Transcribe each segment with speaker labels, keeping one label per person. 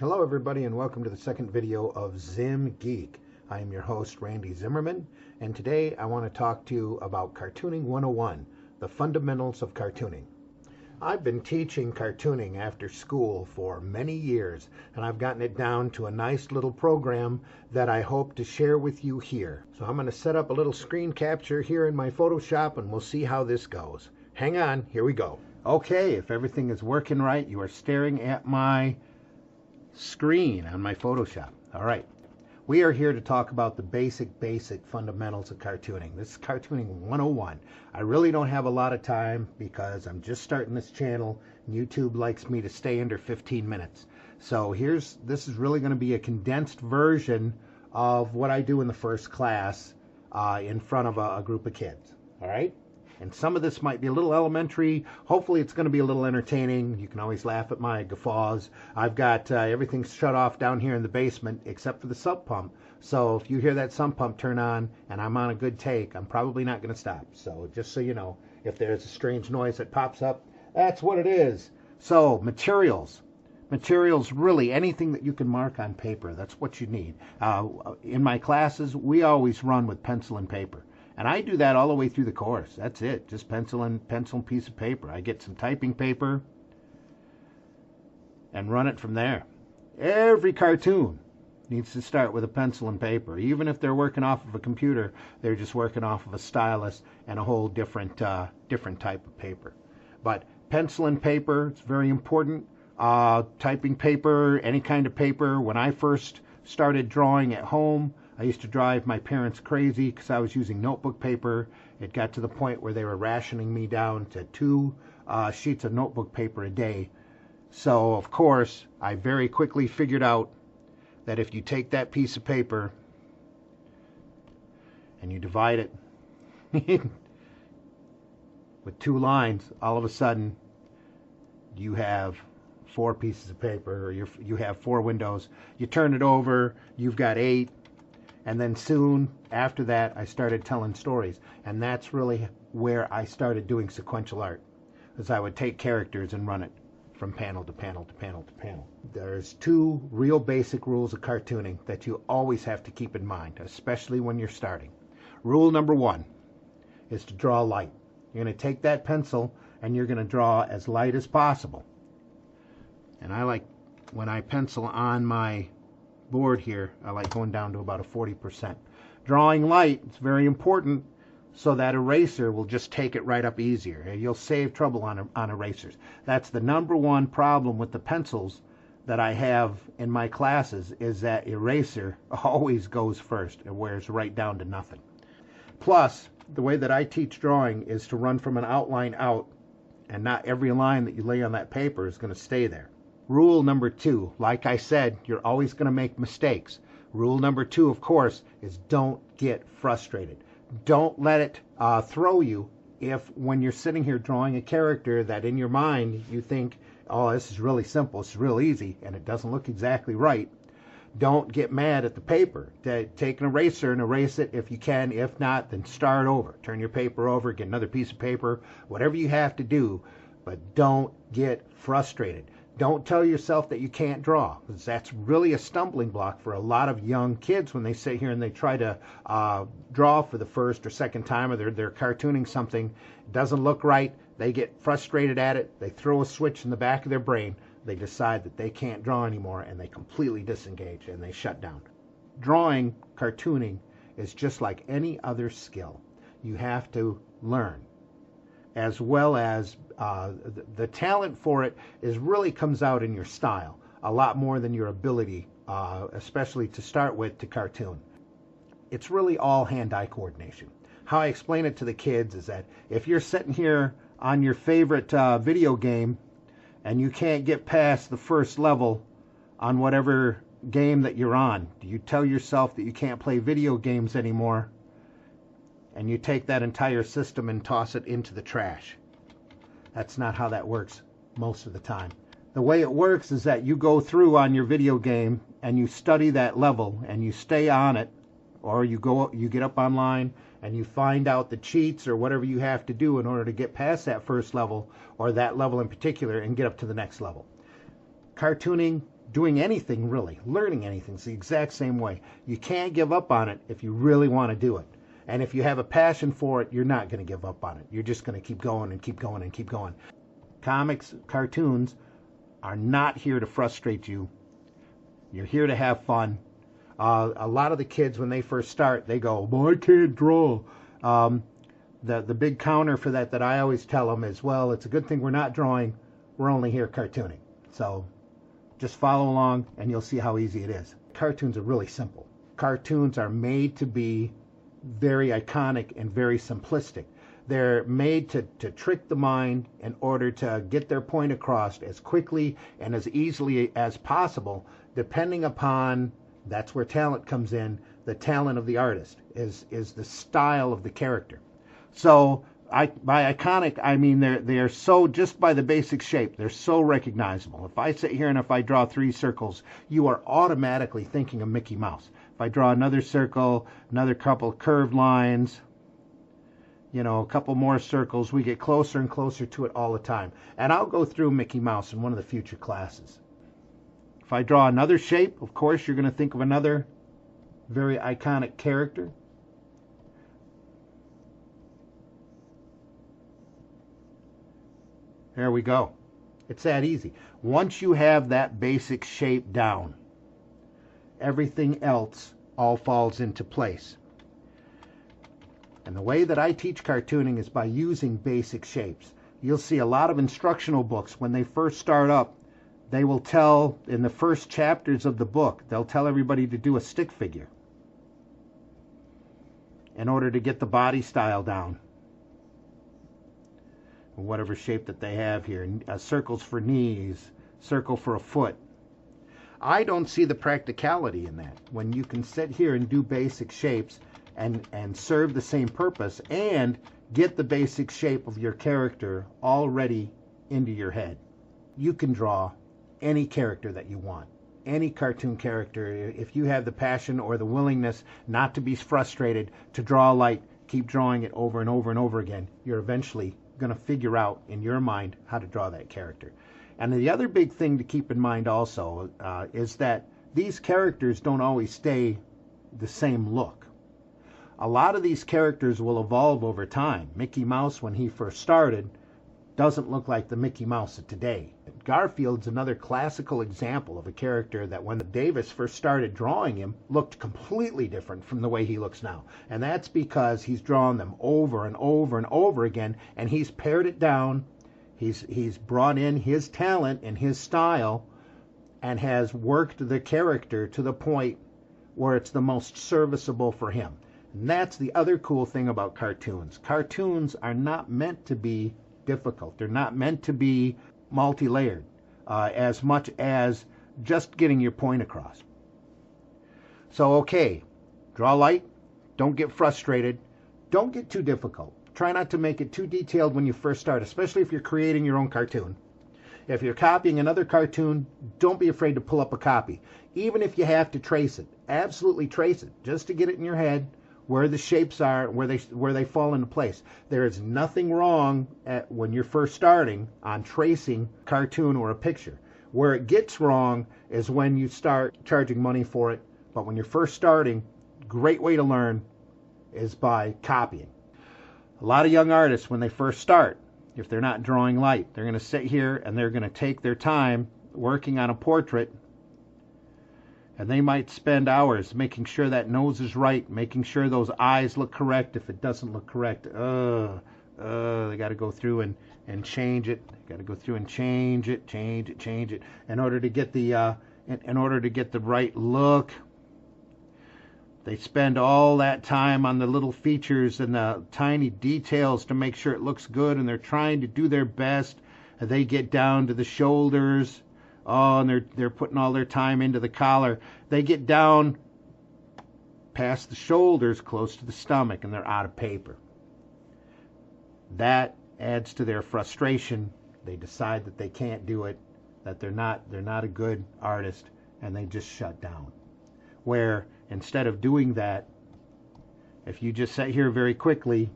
Speaker 1: Hello everybody and welcome to the second video of ZimmGeek. I am your host Randy Zimmerman, and today I want to talk to you about Cartooning 101, the fundamentals of cartooning. I've been teaching cartooning after school for many years, and I've gotten it down to a nice little program that I hope to share with you here. So I'm going to set up a little screen capture here in my Photoshop and we'll see how this goes. Hang on, here we go. Okay, if everything is working right, you are staring at my screen on my Photoshop. All right, we are here to talk about the basic fundamentals of cartooning. This is Cartooning 101. I really don't have a lot of time because I'm just starting this channel and YouTube likes me to stay under 15 minutes. So this is really going to be a condensed version of what I do in the first class in front of a group of kids. All right, and some of this might be a little elementary. Hopefully it's going to be a little entertaining. You can always laugh at my guffaws. I've got everything shut off down here in the basement except for the sump pump. So if you hear that sump pump turn on and I'm on a good take, I'm probably not going to stop. So just so you know, if there's a strange noise that pops up, that's what it is. So materials. Materials, really anything that you can mark on paper. That's what you need. In my classes, we always run with pencil and paper. And I do that all the way through the course. That's it. Just pencil and piece of paper. I get some typing paper and run it from there. Every cartoon needs to start with a pencil and paper. Even if they're working off of a computer, they're just working off of a stylus and a whole different type of paper. But pencil and paper, it's very important. Typing paper, any kind of paper. When I first started drawing at home, I used to drive my parents crazy because I was using notebook paper. It got to the point where they were rationing me down to 2 sheets of notebook paper a day. So, of course, I very quickly figured out that if you take that piece of paper and you divide it with 2 lines, all of a sudden you have 4 pieces of paper, or you have 4 windows. You turn it over, you've got 8. And then soon after that, I started telling stories. And that's really where I started doing sequential art, as I would take characters and run it from panel to panel to panel to panel. There's 2 real basic rules of cartooning that you always have to keep in mind, especially when you're starting. Rule number 1 is to draw light. You're going to take that pencil and you're going to draw as light as possible. And I like, when I pencil on my board here, I like going down to about a 40%. Drawing light is very important, so that eraser will just take it right up easier. You'll save trouble on erasers. That's the number 1 problem with the pencils that I have in my classes, is that eraser always goes first and wears right down to nothing. Plus, the way that I teach drawing is to run from an outline out, and not every line that you lay on that paper is going to stay there. Rule number 2, like I said, you're always going to make mistakes. Rule number 2, of course, is don't get frustrated. Don't let it throw you if, when you're sitting here drawing a character that in your mind you think, oh, this is really simple, it's real easy, and it doesn't look exactly right. Don't get mad at the paper. Take an eraser and erase it if you can. If not, then start over. Turn your paper over, get another piece of paper, whatever you have to do, but don't get frustrated. Don't tell yourself that you can't draw, because that's really a stumbling block for a lot of young kids when they sit here and they try to draw for the first or second time, or they're cartooning something. It doesn't look right. They get frustrated at it. They throw a switch in the back of their brain. They decide that they can't draw anymore, and they completely disengage and they shut down. Drawing, cartooning, is just like any other skill. You have to learn, as well as the talent for it really comes out in your style a lot more than your ability, especially to start with, to cartoon. It's really all hand-eye coordination. How I explain it to the kids is that if you're sitting here on your favorite video game and you can't get past the first level on whatever game that you're on, do you tell yourself that you can't play video games anymore, and you take that entire system and toss it into the trash? That's not how that works most of the time. The way it works is that you go through on your video game and you study that level and you stay on it, or you get up online and you find out the cheats or whatever you have to do in order to get past that first level, or that level in particular, and get up to the next level. Cartooning doing anything really, learning anything. It's the exact same way. You can't give up on it if you really want to do it. And if you have a passion for it, you're not going to give up on it. You're just going to keep going and keep going and keep going. Comics, cartoons are not here to frustrate you. You're here to have fun. A lot of the kids, when they first start, they go, well, I can't draw. The big counter for that I always tell them is, well, it's a good thing we're not drawing. We're only here cartooning. So just follow along and you'll see how easy it is. Cartoons are really simple. Cartoons are made to be very iconic and very simplistic. They're made to trick the mind in order to get their point across as quickly and as easily as possible, depending upon, that's where talent comes in, the talent of the artist, is the style of the character. So by iconic, I mean they're so, just by the basic shape, they're so recognizable. If I sit here and if I draw 3 circles, you are automatically thinking of Mickey Mouse. If I draw another circle, another couple curved lines, you know, a couple more circles, we get closer and closer to it all the time. And I'll go through Mickey Mouse in one of the future classes. If I draw another shape, of course, you're going to think of another very iconic character. There we go. It's that easy. Once you have that basic shape down, everything else all falls into place. And the way that I teach cartooning is by using basic shapes. You'll see a lot of instructional books, when they first start up, they will tell, in the first chapters of the book, they'll tell everybody to do a stick figure in order to get the body style down. Whatever shape that they have here. Circles for knees, circle for a foot. I don't see the practicality in that, when you can sit here and do basic shapes and serve the same purpose and get the basic shape of your character already into your head. You can draw any character that you want, any cartoon character. If you have the passion or the willingness not to be frustrated, to draw light, keep drawing it over and over and over again, you're eventually going to figure out in your mind how to draw that character. And the other big thing to keep in mind also is that these characters don't always stay the same look. A lot of these characters will evolve over time. Mickey Mouse, when he first started, doesn't look like the Mickey Mouse of today. Garfield's another classical example of a character that when Davis first started drawing him looked completely different from the way he looks now. And that's because he's drawn them over and over and over again, and he's pared it down. He's brought in his talent and his style and has worked the character to the point where it's the most serviceable for him. And that's the other cool thing about cartoons. Cartoons are not meant to be difficult. They're not meant to be multi-layered as much as just getting your point across. So, okay, draw light. Don't get frustrated. Don't get too difficult. Try not to make it too detailed when you first start, especially if you're creating your own cartoon. If you're copying another cartoon, don't be afraid to pull up a copy. Even if you have to trace it, absolutely trace it, just to get it in your head, where the shapes are, where they fall into place. There is nothing wrong when you're first starting on tracing a cartoon or a picture. Where it gets wrong is when you start charging money for it. But when you're first starting, great way to learn is by copying. A lot of young artists, when they first start, if they're not drawing light, they're going to sit here and they're going to take their time working on a portrait. And they might spend hours making sure that nose is right, making sure those eyes look correct. If it doesn't look correct, they got to go through and change it. Got to go through and change it in order to get the right look. They spend all that time on the little features and the tiny details to make sure it looks good, and they're trying to do their best. And they get down to the shoulders. Oh, and they're putting all their time into the collar. They get down past the shoulders, close to the stomach, and they're out of paper. That adds to their frustration. They decide that they can't do it, that they're not a good artist, and they just shut down. Where instead of doing that, if you just sit here very quickly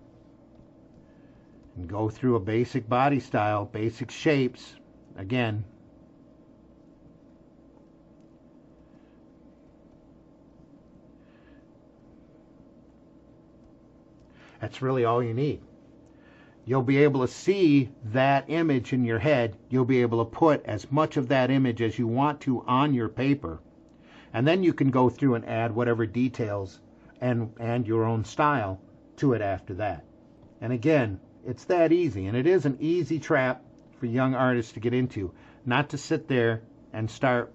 Speaker 1: and go through a basic body style, basic shapes, again, That's really all you need. You'll be able to see that image in your head. You'll be able to put as much of that image as you want to on your paper. And then you can go through and add whatever details and your own style to it after that. And again, it's that easy. And it is an easy trap for young artists to get into, not to sit there and start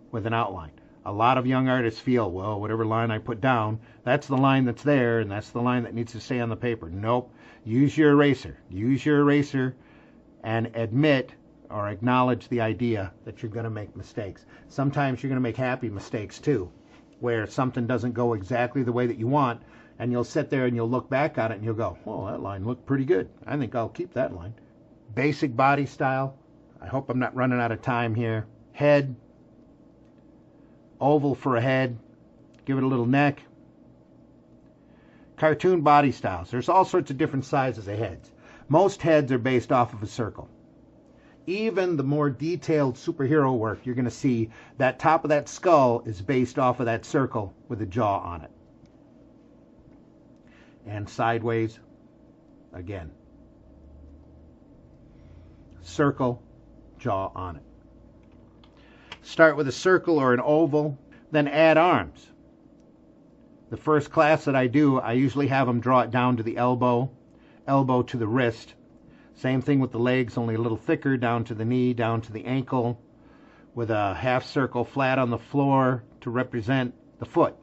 Speaker 1: with an outline. A lot of young artists feel, well, whatever line I put down, that's the line that's there, and that's the line that needs to stay on the paper. Nope. Use your eraser. Use your eraser and admit or acknowledge the idea that you're going to make mistakes. Sometimes you're going to make happy mistakes too, where something doesn't go exactly the way that you want, and you'll sit there and you'll look back on it and you'll go, oh, that line looked pretty good. I think I'll keep that line. Basic body style. I hope I'm not running out of time here. Head. Oval for a head. Give it a little neck. Cartoon body styles. There's all sorts of different sizes of heads. Most heads are based off of a circle. Even the more detailed superhero work, you're going to see that top of that skull is based off of that circle with a jaw on it. And sideways, again. Circle, jaw on it. Start with a circle or an oval, then add arms. The first class that I do, I usually have them draw it down to the elbow, elbow to the wrist. Same thing with the legs, only a little thicker, down to the knee, down to the ankle, with a half circle flat on the floor to represent the foot.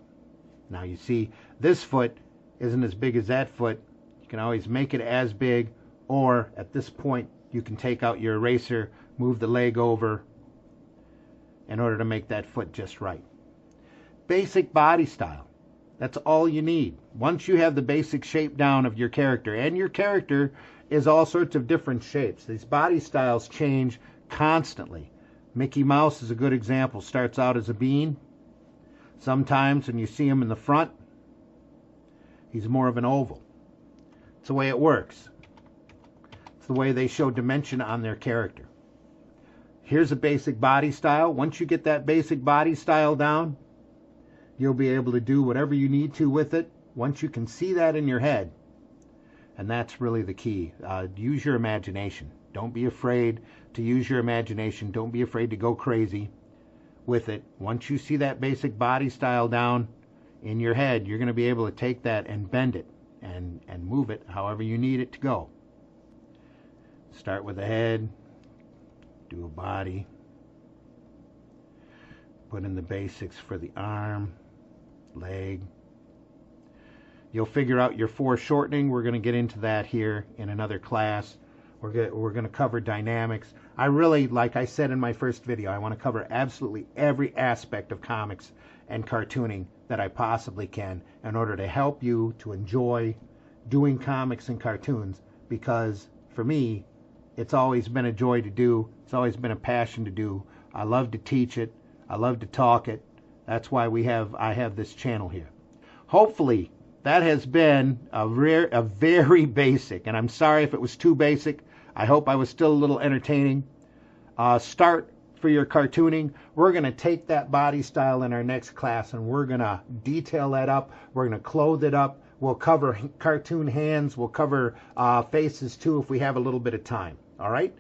Speaker 1: Now you see, this foot isn't as big as that foot. You can always make it as big, or at this point, you can take out your eraser, move the leg over in order to make that foot just right. Basic body style. That's all you need. Once you have the basic shape down of your character, and your character is all sorts of different shapes. These body styles change constantly. Mickey Mouse is a good example. Starts out as a bean. Sometimes when you see him in the front, he's more of an oval. It's the way it works. It's the way they show dimension on their character. Here's a basic body style. Once you get that basic body style down, you'll be able to do whatever you need to with it once you can see that in your head. And that's really the key. Use your imagination. Don't be afraid to use your imagination. Don't be afraid to go crazy with it. Once you see that basic body style down in your head, you're going to be able to take that and bend it and move it however you need it to go. Start with the head, do a body, put in the basics for the arm, leg. You'll figure out your foreshortening. We're going to get into that here in another class. We're going to cover dynamics. I really, like I said in my first video, I want to cover absolutely every aspect of comics and cartooning that I possibly can in order to help you to enjoy doing comics and cartoons, because for me, it's always been a joy to do. It's always been a passion to do. I love to teach it. I love to talk it. That's why I have this channel here. Hopefully, that has been a very basic, and I'm sorry if it was too basic. I hope I was still a little entertaining. Start for your cartooning. We're going to take that body style in our next class, and we're going to detail that up. We're going to clothe it up. We'll cover cartoon hands. We'll cover faces too if we have a little bit of time. All right?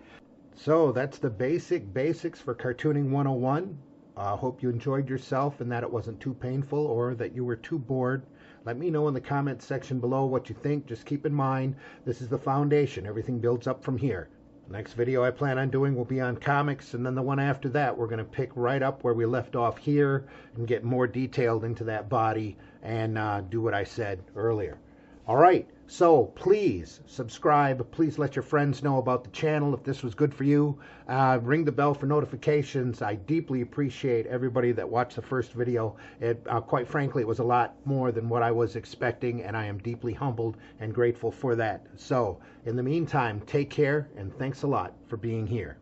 Speaker 1: So that's the basics for Cartooning 101. Hope you enjoyed yourself and that it wasn't too painful or that you were too bored. Let me know in the comments section below what you think. Just keep in mind, this is the foundation. Everything builds up from here. The next video I plan on doing will be on comics, and then the one after that, we're going to pick right up where we left off here and get more detailed into that body and do what I said earlier. All right, so please subscribe. Please let your friends know about the channel if this was good for you. Ring the bell for notifications. I deeply appreciate everybody that watched the first video. Quite frankly, it was a lot more than what I was expecting, and I am deeply humbled and grateful for that. So, in the meantime, take care, and thanks a lot for being here.